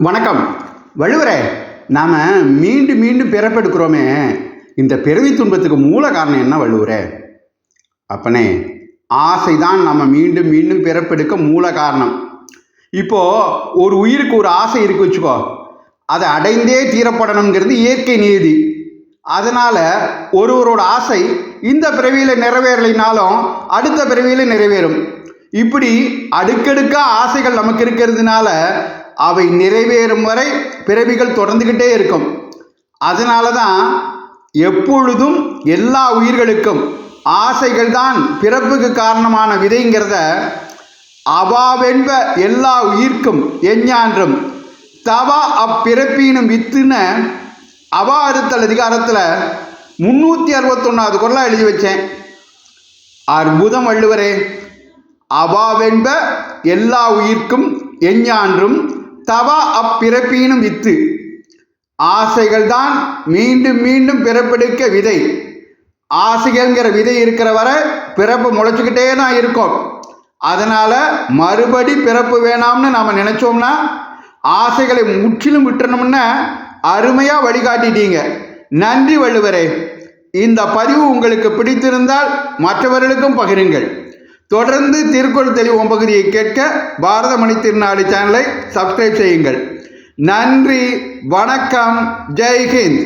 வணக்கம் வள்ளுவரே. நாம் மீண்டும் மீண்டும் பிறப்பெடுக்கிறோமே, இந்த பிறவி துன்பத்துக்கு மூல காரணம் என்ன வள்ளுவரே? அப்பனே, ஆசைதான் நம்ம மீண்டும் மீண்டும் பிறப்பெடுக்க மூல காரணம். இப்போது ஒரு உயிருக்கு ஒரு ஆசை இருக்கு வச்சுக்கோ, அதை அடைந்தே தீரப்படணுங்கிறது இயற்கை நீதி. அதனால் ஒருவரோட ஆசை இந்த பிறவியில் நிறைவேறலைனாலும் அடுத்த பிறவியில் நிறைவேறும். இப்படி அடுக்கடுக்காக ஆசைகள் நமக்கு இருக்கிறதுனால அவை நிறைவேறும் வரை பிறவிகள் தொடர்ந்துக்கிட்டே இருக்கும். அதனால தான் எப்பொழுதும் எல்லா உயிர்களுக்கும் ஆசைகள் தான் பிறப்புக்கு காரணமான விதைங்கிறத அவாவென்ப எல்லா உயிர்க்கும் எஞ்ஞான்றும் தவா அப்பிறப்பினும் வித்துன்னு அவா அறுத்தல் அதிகாரத்தில் 361வது குறளாக எழுதி வச்சேன். அற்புதம் வள்ளுவரே. அவாவென்ப எல்லா உயிர்க்கும் எஞ்ஞான்றும் தவா அப்பிறப்பினும் வித்து. ஆசைகள் தான் மீண்டும் மீண்டும் பிறப்பெடுக்க விதை. ஆசைகள்ங்கிற விதை இருக்கிற வரை பிறப்பு முளைச்சிக்கிட்டே தான் இருக்கும். அதனால் மறுபடி பிறப்பு வேணாம்னு நாம் நினச்சோம்னா ஆசைகளை முற்றிலும் விட்டுறணும்னா அருமையாக வழிகாட்டிட்டீங்க. நன்றி வள்ளுவரே. இந்த பதிவு உங்களுக்கு பிடித்திருந்தால் மற்றவர்களுக்கும் பகிருங்கள். தொடர்ந்து திருக்குறள் தெளிவோம் பகுதியை கேட்க பாரத மணி திருநாடு சேனலை சப்ஸ்கிரைப் செய்யுங்கள். நன்றி, வணக்கம், ஜெய் ஹிந்த்.